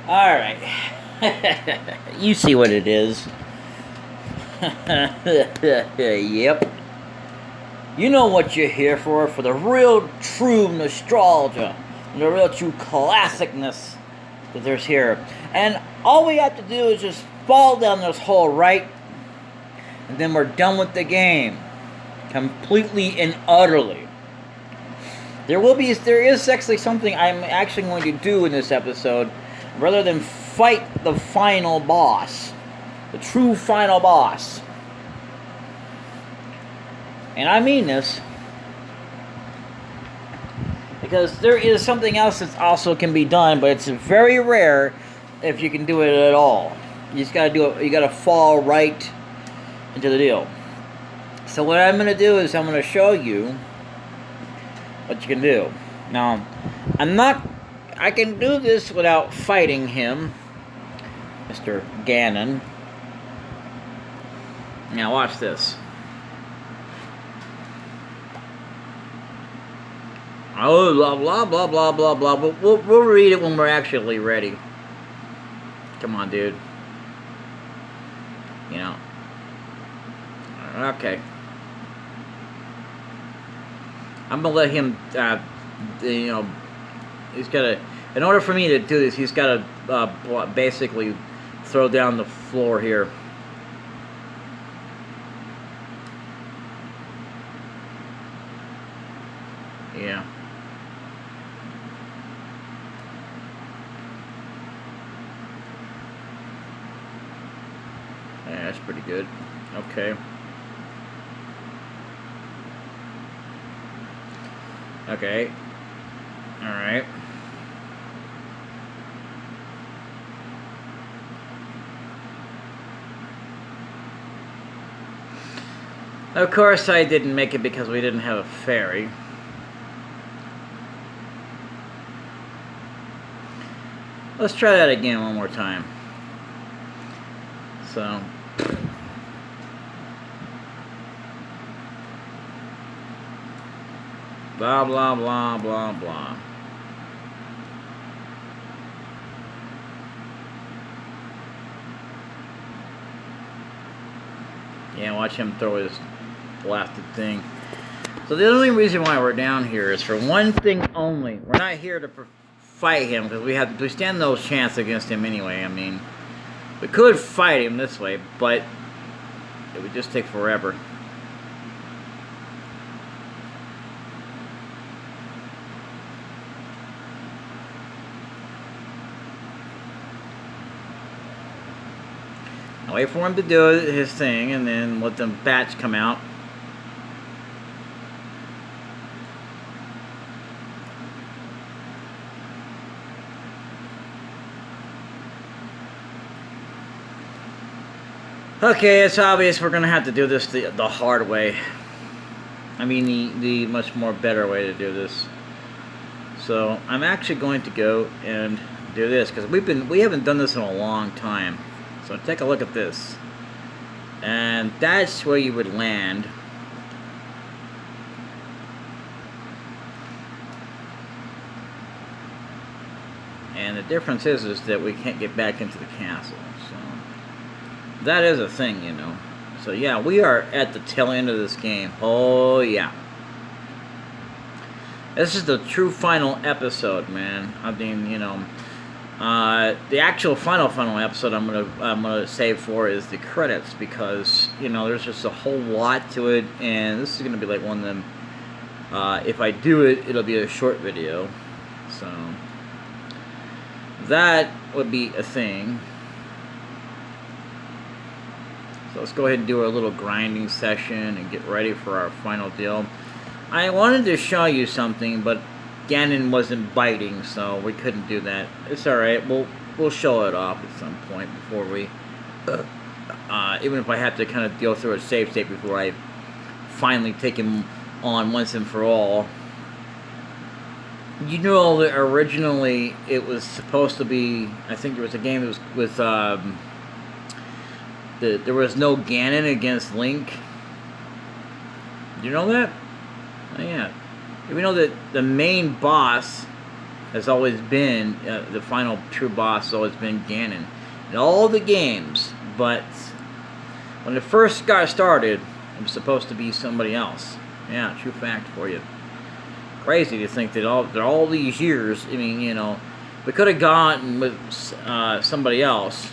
Alright. You see what it is. Yep. You know what you're here for the real true nostalgia. And the real true classicness that there's here. And all we have to do is just fall down this hole, right? And then we're done with the game. Completely and utterly. There is actually something I'm actually going to do in this episode. Rather than fight the final boss. The true final boss. And I mean this. Because there is something else that also can be done, but it's very rare if you can do it at all. You just gotta do it, you gotta fall right into the deal. So what I'm gonna do is I'm gonna show you what you can do. Now, I can do this without fighting him, Mr. Ganon. Now watch this. Oh, blah, blah, blah, blah, blah, blah. But we'll read it when we're actually ready. Come on, dude. You know. Okay. I'm gonna let him, you know, he's gotta, in order for me to do this, he's gotta basically throw down the floor here. Yeah. Yeah, that's pretty good. Okay. Okay. Alright. Of course I didn't make it because we didn't have a fairy. Let's try that again one more time. So... blah, blah, blah, blah, blah. Yeah, watch him throw his blasted thing. So the only reason why we're down here is for one thing only. We're not here to fight him, because we stand no chance against him anyway. I mean, we could fight him this way, but it would just take forever. I'll wait for him to do his thing, and then let the bats come out. Okay, it's obvious we're going to have to do this the hard way. I mean, the much more better way to do this. So, I'm actually going to go and do this, because we haven't done this in a long time. So take a look at this. And that's where you would land. And the difference is that we can't get back into the castle. So that is a thing, you know. So yeah, we are at the tail end of this game. Oh yeah. This is the true final episode, man. I mean, you know, the actual final episode I'm gonna save for is the credits, because you know there's just a whole lot to it, and this is gonna be like one of them. If I do it, it'll be a short video, so that would be a thing. So let's go ahead and do a little grinding session and get ready for our final deal. I wanted to show you something, but Ganon wasn't biting, so we couldn't do that. It's alright, we'll show it off at some point before we... even if I have to kind of go through a save state before I finally take him on once and for all. You know that originally it was supposed to be... I think there was a game that was with... there was no Ganon against Link. Do you know that? Oh, yeah. We know that the main boss has always been, the final true boss has always been Ganon in all the games. But when it first got started, it was supposed to be somebody else. Yeah, true fact for you. Crazy to think that all these years, I mean, you know, we could have gone with somebody else.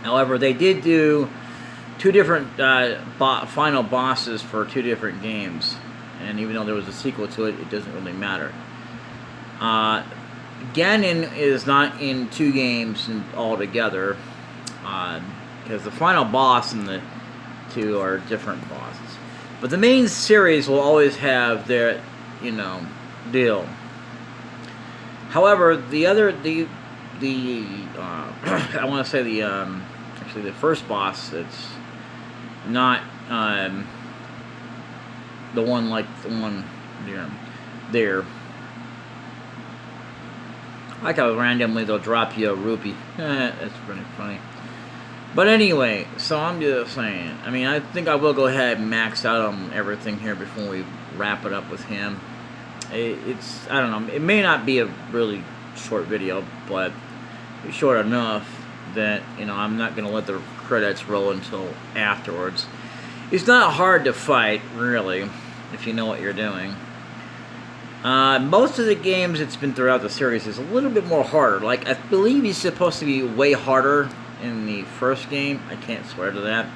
However, they did do 2 different final bosses for 2 different games. And even though there was a sequel to it, it doesn't really matter. Ganon is not in 2 games altogether, because the final boss and the 2 are different bosses. But the main series will always have their, you know, deal. However, the I want to say actually the first boss, it's not the one like the one there. Like how randomly they'll drop you a rupee. That's pretty funny. But anyway, so I'm just saying. I mean, I think I will go ahead and max out on everything here before we wrap it up with him. It's, I don't know, it may not be a really short video, but it's short enough that, you know, I'm not going to let the credits roll until afterwards. It's not hard to fight, really, if you know what you're doing. Most of the games it's been throughout the series is a little bit more harder. Like, I believe he's supposed to be way harder in the first game. I can't swear to that.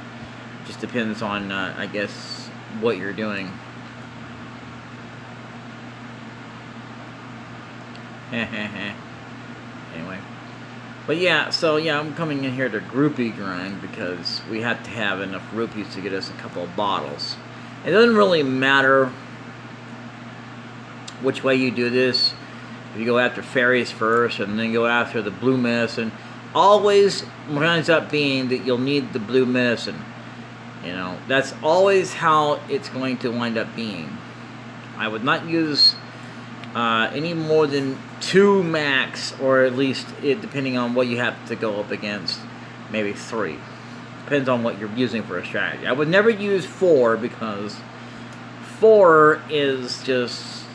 Just depends on, I guess, what you're doing. Anyway. But yeah, so yeah, I'm coming in here to groupie grind because we have to have enough rupees to get us a couple of bottles. It doesn't really matter which way you do this. If you go after fairies first and then go after the blue medicine, always winds up being that you'll need the blue medicine. You know, that's always how it's going to wind up being. I would not use any more than 2 max, or at least, depending on what you have to go up against, maybe 3. Depends on what you're using for a strategy. I would never use 4 because 4 is just,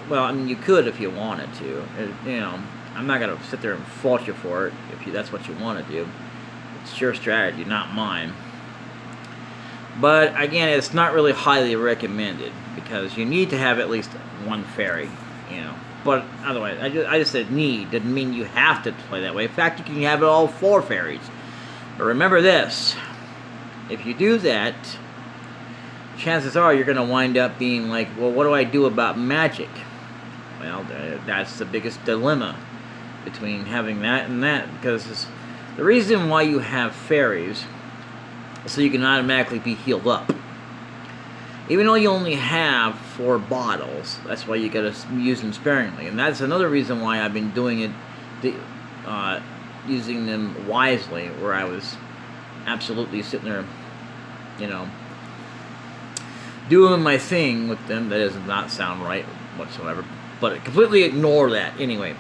well, I mean, you could if you wanted to. You know, I'm not going to sit there and fault you for it if that's what you want to do. It's your strategy, not mine. But again, it's not really highly recommended because you need to have at least 1 fairy, you know. But otherwise, I just said need. Doesn't mean you have to play that way. In fact, you can have it all 4 fairies. But remember this. If you do that, chances are you're going to wind up being like, well, what do I do about magic? Well, that's the biggest dilemma between having that and that. Because the reason why you have fairies is so you can automatically be healed up. Even though you only have 4 bottles, that's why you gotta use them sparingly. And that's another reason why I've been doing it, using them wisely, where I was absolutely sitting there, you know, doing my thing with them. That does not sound right whatsoever, but completely ignore that. Anyway,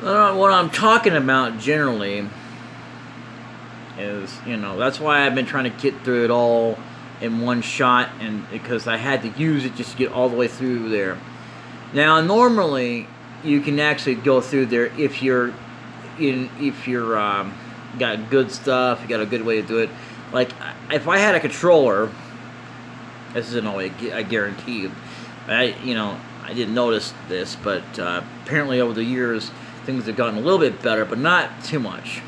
what I'm talking about generally is, you know, that's why I've been trying to get through it all in one shot, and because I had to use it just to get all the way through there. Now, normally you can actually go through there if you're got good stuff, you got a good way to do it. Like if I had a controller, this isn't always I guarantee you. I didn't notice this, but apparently over the years things have gotten a little bit better, but not too much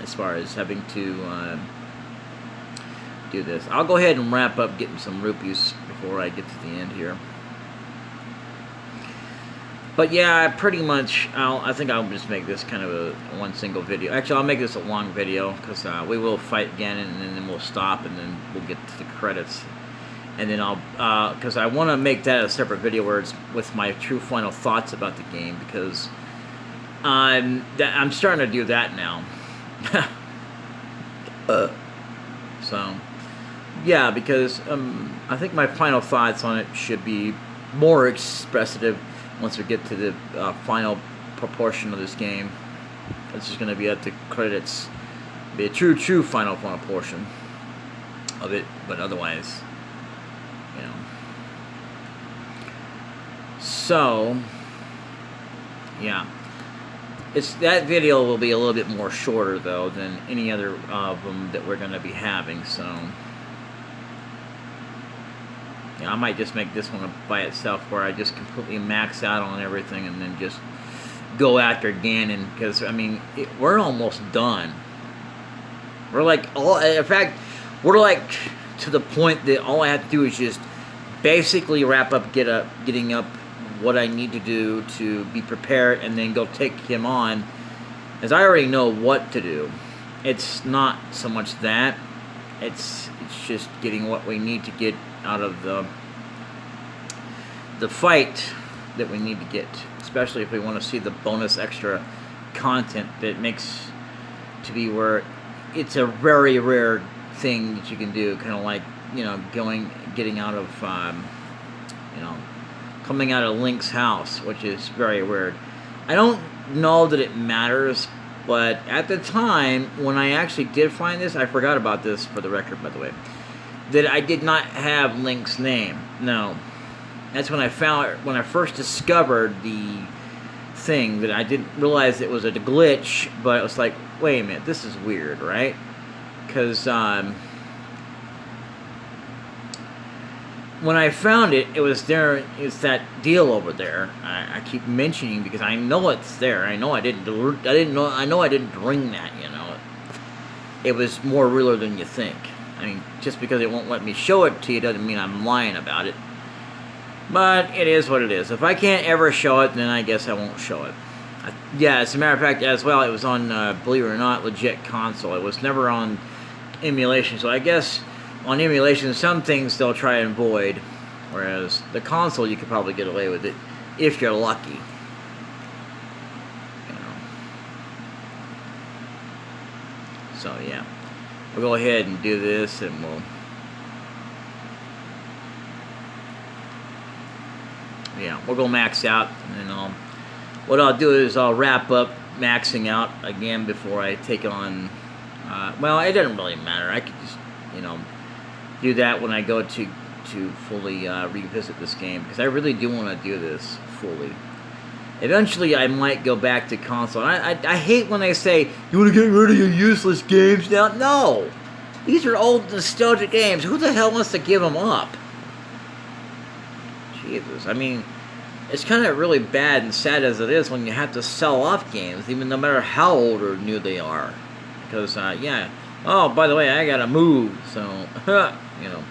as far as having to do this. I'll go ahead and wrap up getting some rupees before I get to the end here. But yeah, pretty much, I think I'll just make this kind of a one single video. Actually, I'll make this a long video because we will fight again, and then we'll stop, and then we'll get to the credits. And then I'll, because I want to make that a separate video where it's with my true final thoughts about the game, because I'm starting to do that now. So yeah, because I think my final thoughts on it should be more expressive once we get to the final proportion of this game. It's just going to be at the credits, be a true final portion of it, but otherwise, you know. So, yeah. That video will be a little bit more shorter, though, than any other of them that we're going to be having, so... Yeah, I might just make this one by itself, where I just completely max out on everything and then just go after Ganon, because, I mean, we're almost done. We're like, in fact, we're like to the point that all I have to do is just basically wrap up, getting up what I need to do to be prepared, and then go take him on, as I already know what to do. It's not so much that, it's just getting what we need to get out of the fight that we need to get, especially if we want to see the bonus extra content that makes to be where it's a very rare thing that you can do, kind of like, you know, getting out of, you know, coming out of Link's house, which is very weird. I don't know that it matters, but at the time when I actually did find this, I forgot about this for the record, by the way, that I did not have Link's name. No, that's when I first discovered the thing, that I didn't realize it was a glitch, but it was like, wait a minute, this is weird, right? Because when I found it, it was there. It's that deal over there. I keep mentioning because I know it's there. I know I didn't ring that. You know, it was more realer than you think. I mean, just because it won't let me show it to you doesn't mean I'm lying about it. But it is what it is. If I can't ever show it, then I guess I won't show it. Yeah, as a matter of fact, as well, it was on, believe it or not, legit console. It was never on emulation. So I guess on emulation, some things they'll try and avoid, whereas the console, you could probably get away with it if you're lucky. You know. So yeah, we'll go ahead and do this, and we'll go max out, and then what I'll do is I'll wrap up maxing out again before I take on. Well, it doesn't really matter. I could just, you know, do that when I go to fully revisit this game, because I really do want to do this fully. Eventually, I might go back to console. I hate when they say, you want to get rid of your useless games now? No! These are old nostalgic games. Who the hell wants to give them up? Jesus, I mean, it's kind of really bad and sad as it is when you have to sell off games, even no matter how old or new they are. Because, yeah. Oh, by the way, I gotta move, so, you know.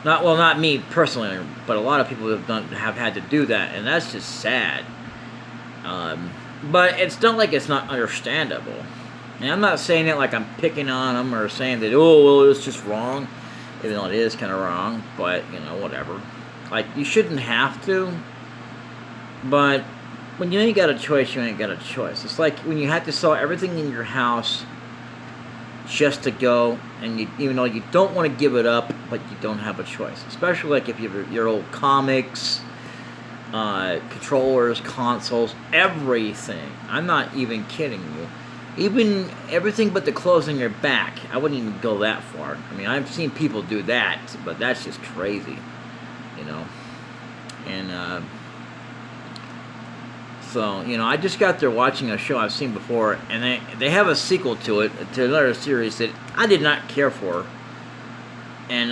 Not me personally, but a lot of people have had to do that, and that's just sad. But it's not like it's not understandable. And I'm not saying it like I'm picking on them or saying that, oh, well, it's just wrong, even though it is kind of wrong, but, you know, whatever. Like, you shouldn't have to, but when you ain't got a choice, you ain't got a choice. It's like when you have to sell everything in your house just to go, and even though you don't want to give it up, but you don't have a choice. Especially like if you have your old comics, controllers, consoles, everything. I'm not even kidding you. Even everything but the clothes on your back. I wouldn't even go that far. I mean, I've seen people do that, but that's just crazy, you know. And so, you know, I just got there watching a show I've seen before, and they have a sequel to it, to another series that I did not care for. And,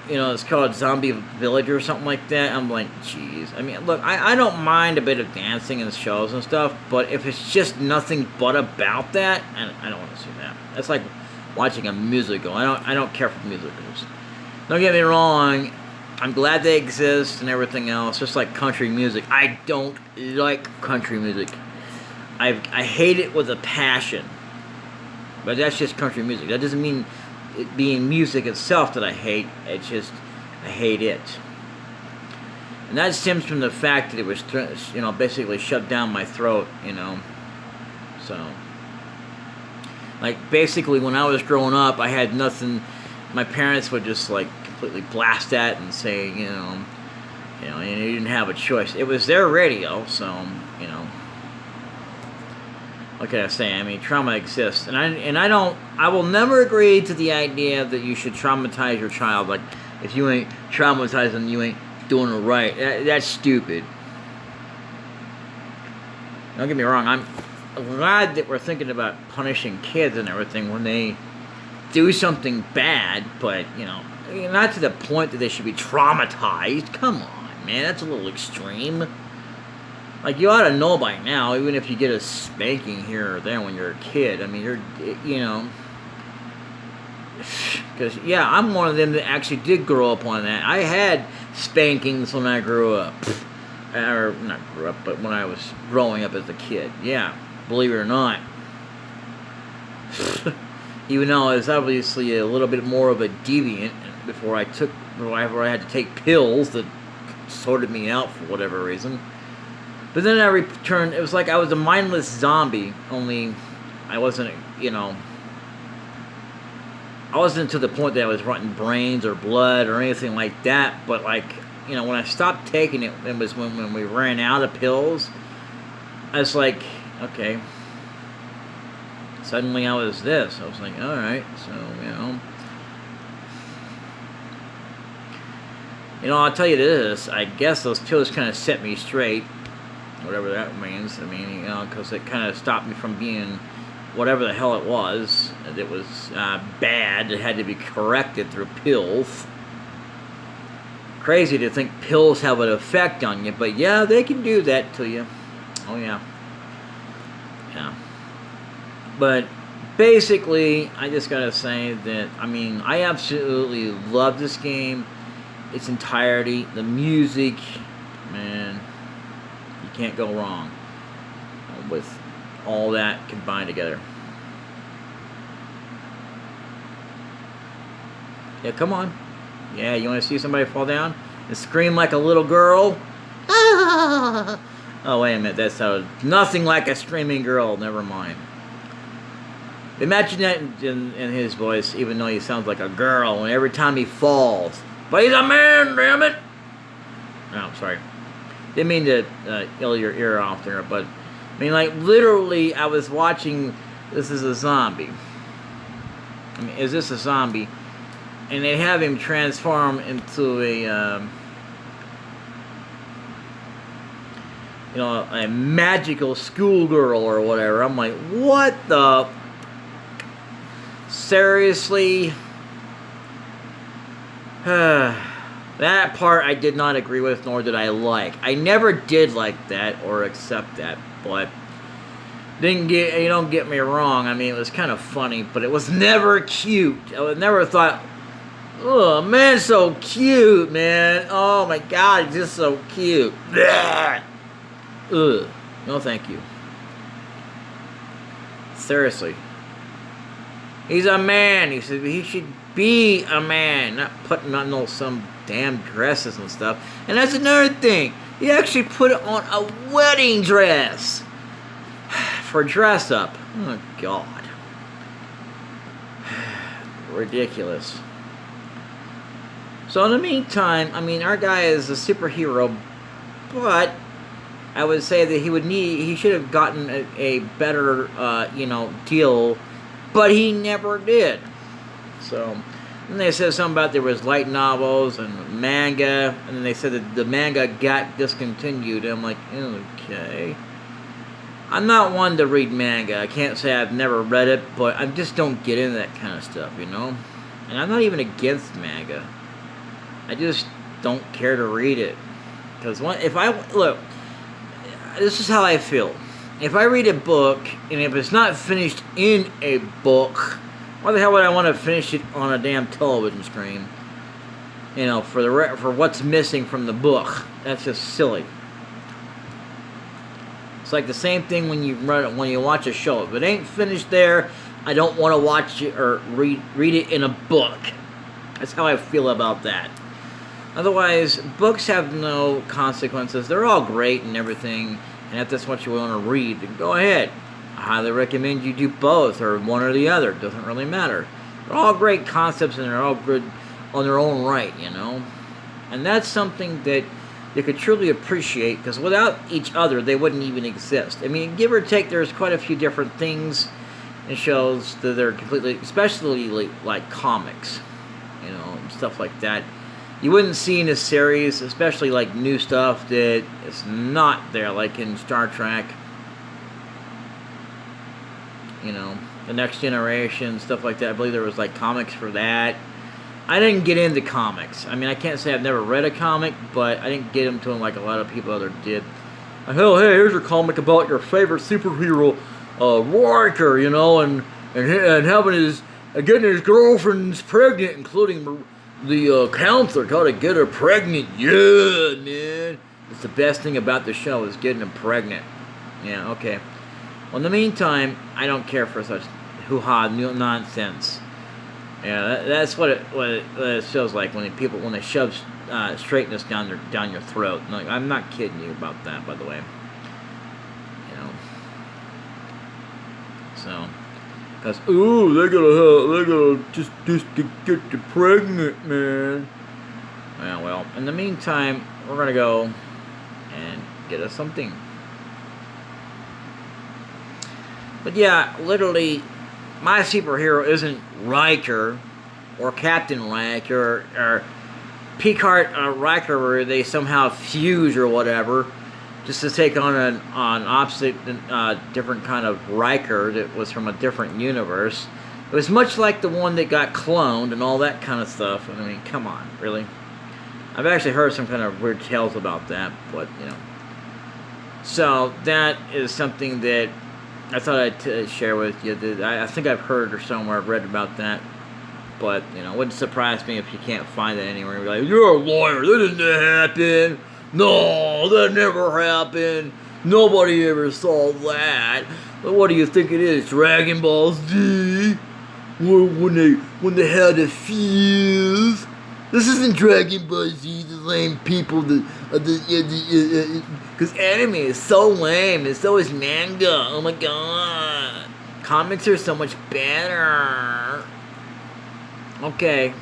you know, it's called Zombie Village or something like that. I'm like, jeez. I mean, look, I don't mind a bit of dancing in shows and stuff, but if it's just nothing but about that, I don't want to see that. That's like watching a musical. I don't care for musicals. Don't get me wrong. I'm glad they exist and everything else, just like country music. I don't like country music. I hate it with a passion. But that's just country music. That doesn't mean it being music itself that I hate. It's just, I hate it. And that stems from the fact that it was, you know, basically shoved down my throat, you know. So, like, basically when I was growing up, I had nothing. My parents would just, like, completely blast that and say, you know, and you didn't have a choice. It was their radio, so, you know. What can I say? I mean, trauma exists, and I will never agree to the idea that you should traumatize your child. Like, if you ain't traumatizing, you ain't doing it right. That's stupid. Don't get me wrong, I'm glad that we're thinking about punishing kids and everything when they do something bad, but, not to the point that they should be traumatized. Come on, man, that's a little extreme. Like, you ought to know by now, even if you get a spanking here or there when you're a kid. I mean, because, yeah, I'm one of them that actually did grow up on that. I had spankings when I grew up. Or, not grew up, but when I was growing up as a kid. Yeah, believe it or not. Even though I was obviously a little bit more of a deviant before I had to take pills that sorted me out for whatever reason. But then I returned, it was like I was a mindless zombie, only I wasn't, I wasn't to the point that I was rotting brains or blood or anything like that, but like, when I stopped taking it, it was when we ran out of pills, I was like, okay. Suddenly I was this. I was like, alright, so, I'll tell you this, I guess those pills kind of set me straight, whatever that means. I mean, because it kind of stopped me from being whatever the hell it was. It was bad. It had to be corrected through pills. Crazy to think pills have an effect on you, but yeah, they can do that to you. Oh, yeah. Yeah. But basically, I just gotta say that, I absolutely love this game. Its entirety, the music, man, you can't go wrong with all that combined together. Yeah, come on. Yeah, you want to see somebody fall down and scream like a little girl? Ah! Oh, wait a minute, that sounded nothing like a screaming girl. Never mind. Imagine that in his voice, even though he sounds like a girl, and every time he falls. But he's a man, damn it! Oh, sorry. Didn't mean to ill your ear off there, but, literally, I was watching, this is a zombie. Is this a zombie? And they have him transform into a magical schoolgirl or whatever. I'm like, what the... Seriously? That part I did not agree with, nor did I like. I never did like that or accept that, but don't get me wrong. It was kind of funny, but it was never cute. I never thought, oh, man, so cute, man. Oh my God, he's just so cute. Ugh. No, thank you. Seriously. He's a man. He said he should be a man, not putting on some damn dresses and stuff. And that's another thing. He actually put on a wedding dress for dress up. Oh, God. Ridiculous. So in the meantime, our guy is a superhero, but I would say that he should have gotten a better, deal. But he never did. So, then they said something about there was light novels and manga, and then they said that the manga got discontinued. I'm like, okay. I'm not one to read manga. I can't say I've never read it, but I just don't get into that kind of stuff, And I'm not even against manga. I just don't care to read it. Because this is how I feel. If I read a book, and if it's not finished in a book, why the hell would I want to finish it on a damn television screen? For what's missing from the book. That's just silly. It's like the same thing when you watch a show. If it ain't finished there, I don't want to watch it or read it in a book. That's how I feel about that. Otherwise, books have no consequences. They're all great and everything. And if that's what you want to read, then go ahead. I highly recommend you do both, or one or the other. It doesn't really matter. They're all great concepts, and they're all good on their own right, And that's something that you could truly appreciate, because without each other, they wouldn't even exist. Give or take, there's quite a few different things and shows that are completely, especially like comics, and stuff like that. You wouldn't see in a series, especially like new stuff that is not there, like in Star Trek, you know, the Next Generation, stuff like that. I believe there was like comics for that. I didn't get into comics. I mean, I can't say I've never read a comic, but I didn't get into them like a lot of people other did. Like, oh, hey, here's a comic about your favorite superhero, Riker, you know, and having getting his girlfriends pregnant, including the counselor, how to get her pregnant. Yeah, man. It's the best thing about the show is getting them pregnant. Yeah, okay. Well, in the meantime, I don't care for such hoo-ha nonsense. Yeah, that's what it feels like when they shove straightness down your throat. Like, I'm not kidding you about that, by the way. You know. So, because they're gonna just get you pregnant, man. Yeah, well, in the meantime, we're gonna go and get us something. But yeah, literally, my superhero isn't Riker or Captain Riker or Picard Riker, where they somehow fuse or whatever, just to take on an opposite, different kind of Riker that was from a different universe. It was much like the one that got cloned and all that kind of stuff. I mean, come on, really? I've actually heard some kind of weird tales about that, but, you know. So, that is something that I thought I'd share with you. I think I've heard or somewhere I've read about that. But, you know, it wouldn't surprise me if you can't find it anywhere. You're like, you're a lawyer. That didn't happen. No, that never happened. Nobody ever saw that. But what do you think it is? Dragon Ball Z? When they had a fuse? This isn't Dragon Ball Z, the lame people. Because anime is so lame, and so is manga. Oh my god. Comics are so much better. Okay.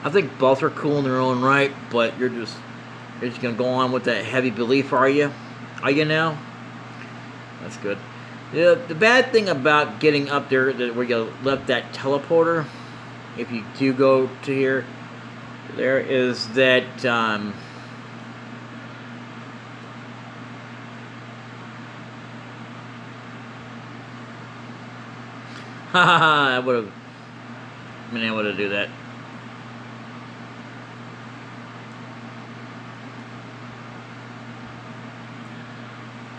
I think both are cool in their own right, but you're just gonna go on with that heavy belief, are you? Are you now? That's good. The bad thing about getting up there, where you left that teleporter, if you do go to here, there is that, I would have been able to do that.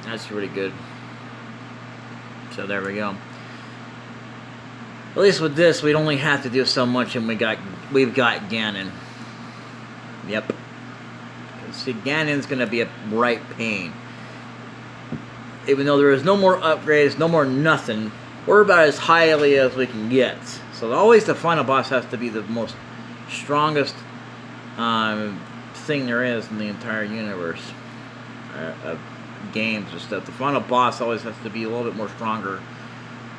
That's really good. So there we go. At least with this, we'd only have to do so much, and we've got Ganon. Yep. See, Ganon's gonna be a right pain. Even though there is no more upgrades, no more nothing, we're about as highly as we can get. So always the final boss has to be the most strongest thing there is in the entire universe of games and stuff. The final boss always has to be a little bit more stronger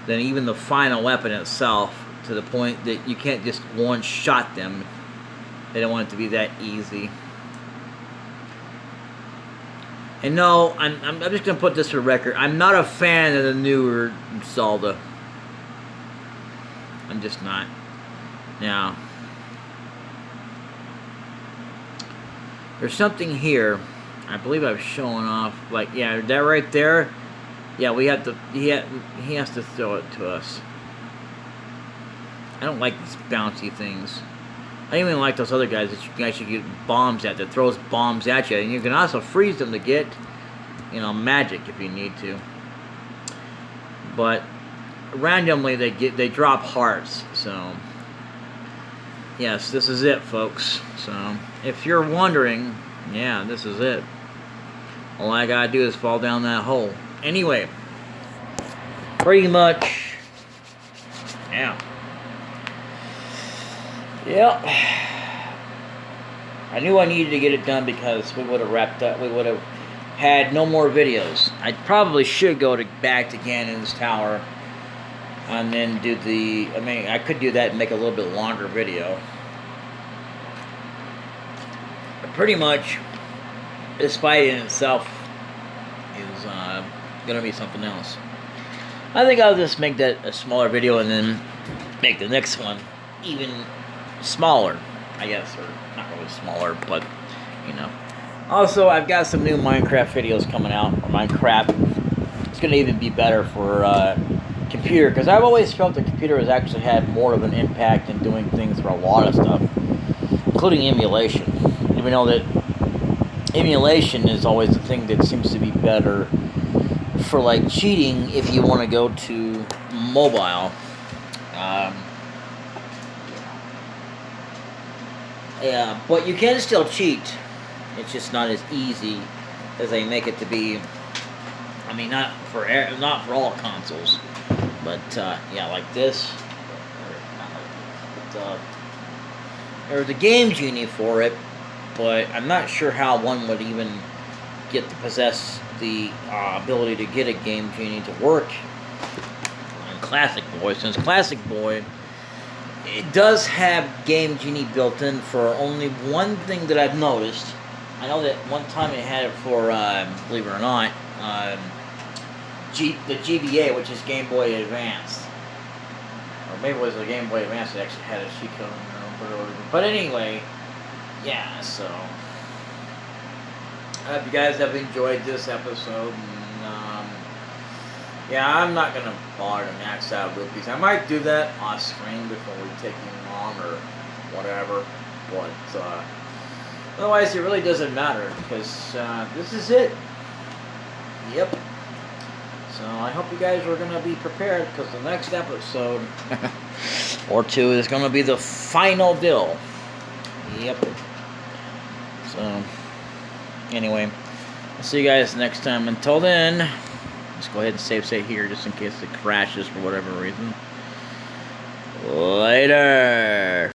than even the final weapon itself, to the point that you can't just one-shot them. They don't want it to be that easy. And no, I'm just going to put this for record. I'm not a fan of the newer Zelda. I'm just not. Now, there's something here. I believe I've shown off. Like, yeah, that right there. Yeah, we have to. He has to throw it to us. I don't like these bouncy things. I don't even like those other guys that you can actually get bombs at, that throws bombs at you, and you can also freeze them to get, you know, magic if you need to. But randomly they drop hearts. So yes, this is it, folks. So if you're wondering, yeah, this is it. All I gotta do is fall down that hole. Anyway, pretty much, yeah. Yep. I knew I needed to get it done because we would have wrapped up. We would have had no more videos. I probably should go back to Ganon's Tower and then do the. I mean, I could do that and make a little bit longer video. But pretty much, this fight in itself is going to be something else. I think I'll just make that a smaller video and then make the next one even smaller, I guess, or not really smaller, but, you know. Also, I've got some new Minecraft videos coming out, or Minecraft. It's going to even be better for computer, because I've always felt the computer has actually had more of an impact in doing things for a lot of stuff, including emulation. Even though that emulation is always the thing that seems to be better for like cheating if you want to go to mobile. Yeah, but you can still cheat. It's just not as easy as they make it to be. I mean, not for all consoles, but yeah, like this. There's a Game Genie for it, but I'm not sure how one would even get to possess the ability to get a Game Genie to work on Classic Boy. Since Classic Boy, it does have Game Genie built in for only one thing that I've noticed. I know that one time it had it for, believe it or not, the GBA, which is Game Boy Advance. Or maybe it was the Game Boy Advance that actually had a cheat code in there. But anyway, yeah, so I hope you guys have enjoyed this episode. And, yeah, I'm not going to bother to max out rupees. I might do that off screen before we take him on or whatever. But otherwise, it really doesn't matter because this is it. Yep. So I hope you guys are going to be prepared because the next episode or two is going to be the final deal. Yep. So anyway, I'll see you guys next time. Until then, let's go ahead and save here just in case it crashes for whatever reason. Later.